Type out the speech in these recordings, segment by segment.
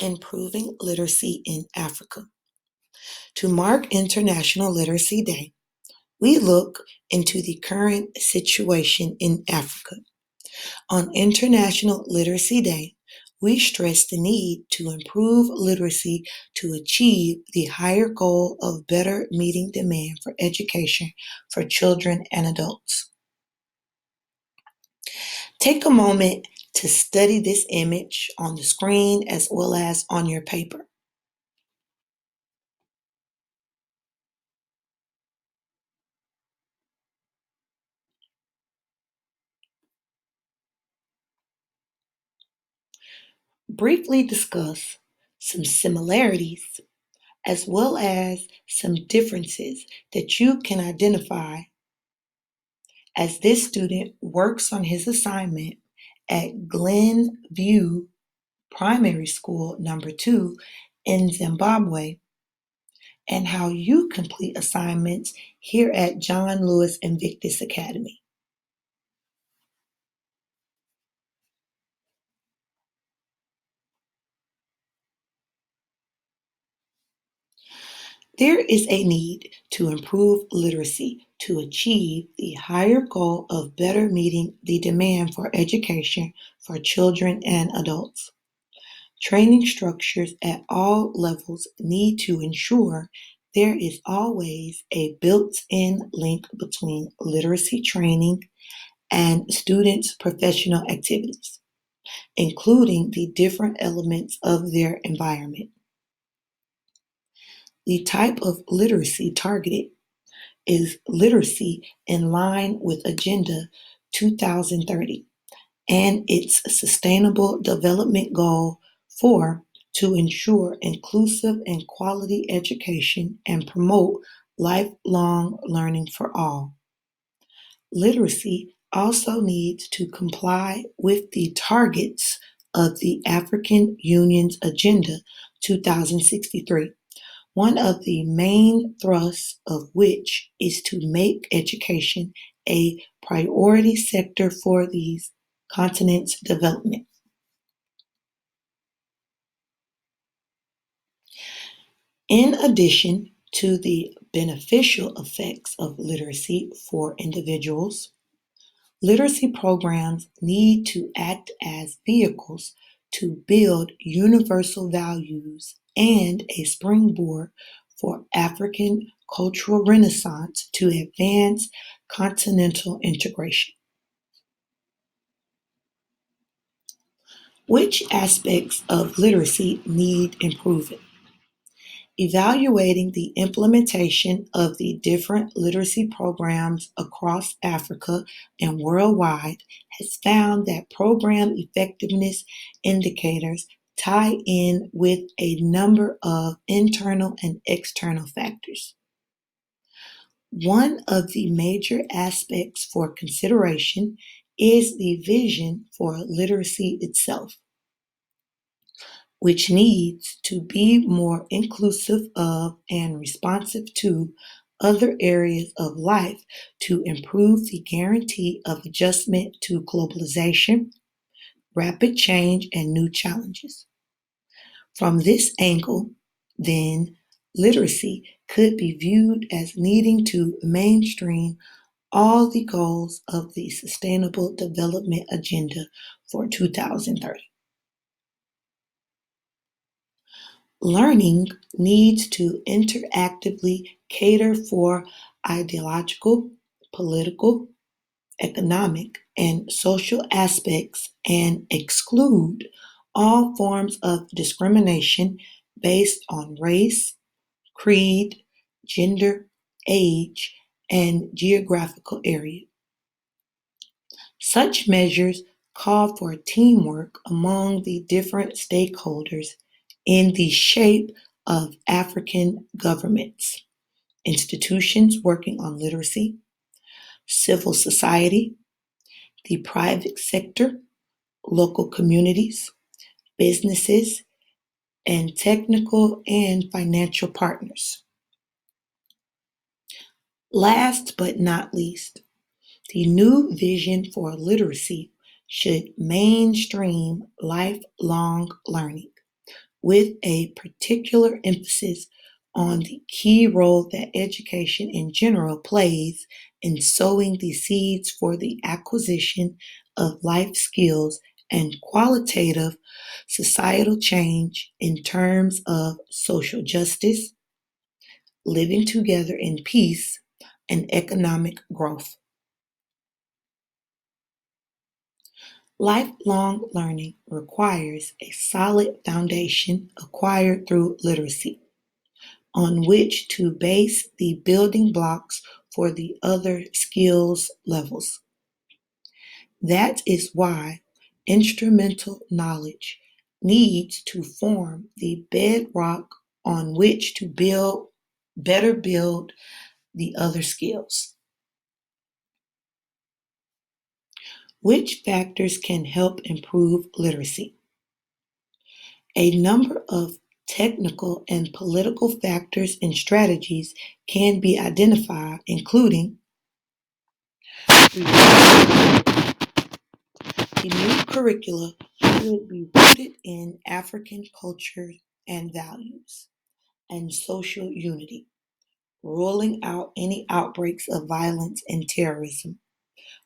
Improving Literacy in Africa. To mark International Literacy Day, we look into the current situation in Africa. On International Literacy Day, we stress the need to improve literacy to achieve the higher goal of better meeting demand for education for children and adults. Take a moment to study this image on the screen as well as on your paper. Briefly discuss some similarities as well as some differences that you can identify as this student works on his assignment at Glenview Primary School number 2 in Zimbabwe, and how you complete assignments here at John Lewis Invictus Academy. There is a need to improve literacy to achieve the higher goal of better meeting the demand for education for children and adults. Training structures at all levels need to ensure there is always a built-in link between literacy training and students' professional activities, including the different elements of their environment. The type of literacy targeted is literacy in line with Agenda 2030 and its Sustainable Development Goal 4 to ensure inclusive and quality education and promote lifelong learning for all. Literacy also needs to comply with the targets of the African Union's Agenda 2063. One of the main thrusts of which is to make education a priority sector for these continents' development. In addition to the beneficial effects of literacy for individuals, literacy programs need to act as vehicles to build universal values and a springboard for African cultural renaissance to advance continental integration. Which aspects of literacy need improving? Evaluating the implementation of the different literacy programs across Africa and worldwide has found that program effectiveness indicators tie in with a number of internal and external factors. One of the major aspects for consideration is the vision for literacy itself, which needs to be more inclusive of and responsive to other areas of life to improve the guarantee of adjustment to globalization, rapid change, and new challenges. From this angle, then, literacy could be viewed as needing to mainstream all the goals of the Sustainable Development Agenda for 2030. Learning needs to interactively cater for ideological, political, economic, and social aspects and exclude all forms of discrimination based on race, creed, gender, age, and geographical area. Such measures call for teamwork among the different stakeholders in the shape of African governments, institutions working on literacy, civil society, the private sector, local communities, businesses, and technical and financial partners. Last but not least, the new vision for literacy should mainstream lifelong learning, with a particular emphasis on the key role that education in general plays in sowing the seeds for the acquisition of life skills and qualitative societal change in terms of social justice, living together in peace, and economic growth. Lifelong learning requires a solid foundation acquired through literacy, on which to base the building blocks for the other skills levels. That is why instrumental knowledge needs to form the bedrock on which to better build the other skills. Which factors can help improve literacy? A number of technical and political factors and strategies can be identified, including the new curricula should be rooted in African culture and values and social unity, ruling out any outbreaks of violence and terrorism.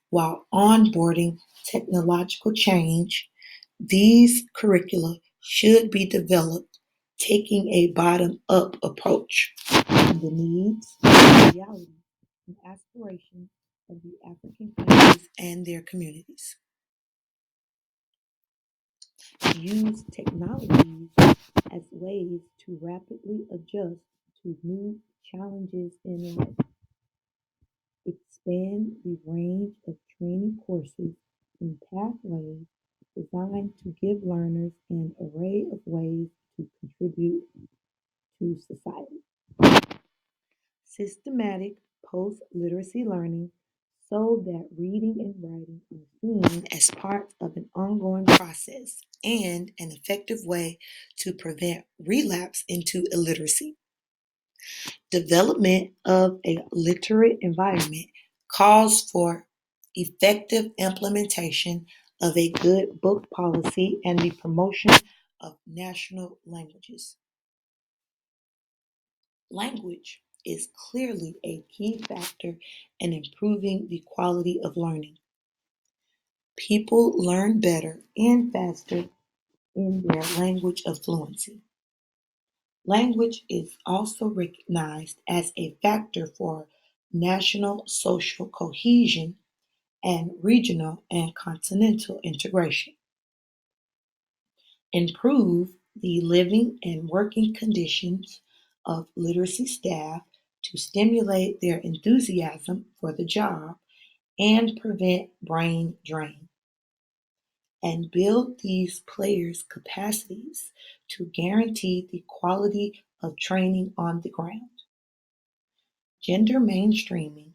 While onboarding technological change, these curricula should be developed taking a bottom-up approach to the needs, realities, and aspirations of the African countries and their communities. Use technologies as ways to rapidly adjust to new challenges in life. Expand the range of training courses and pathways designed to give learners an array of ways to contribute to society. Systematic post-literacy learning so that reading and writing are seen as part of an ongoing process and an effective way to prevent relapse into illiteracy. Development of a literate environment calls for effective implementation of a good book policy and the promotion of national languages. Language is clearly a key factor in improving the quality of learning. People learn better and faster in their language of fluency. Language is also recognized as a factor for national social cohesion and regional and continental integration. Improve the living and working conditions of literacy staff to stimulate their enthusiasm for the job and prevent brain drain. And build these players' capacities to guarantee the quality of training on the ground. Gender mainstreaming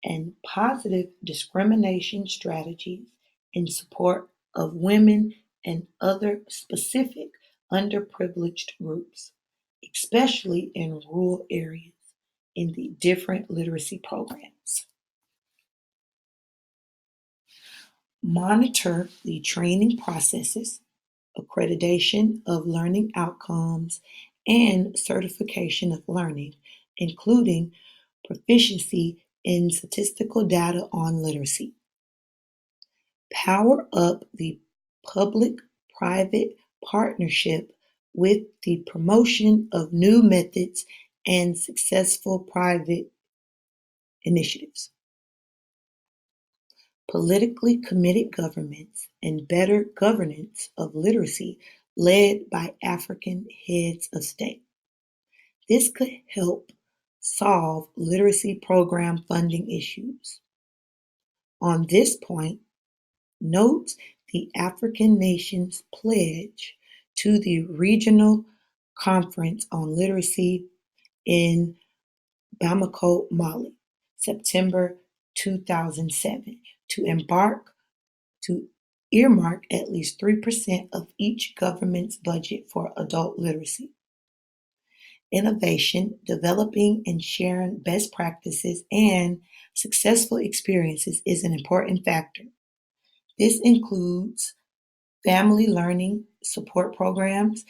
and positive discrimination strategies in support of women and other specific underprivileged groups, especially in rural areas, in the different literacy programs. Monitor the training processes, accreditation of learning outcomes, and certification of learning, including proficiency in statistical data on literacy. Power up the public-private partnership with the promotion of new methods and successful private initiatives. Politically committed governments and better governance of literacy led by African heads of state. This could help solve literacy program funding issues. On this point, note the African Nations Pledge to the Regional Conference on Literacy in Bamako, Mali, September 2007, to earmark at least 3% of each government's budget for adult literacy. Innovation, developing and sharing best practices and successful experiences is an important factor. This includes family learning support programs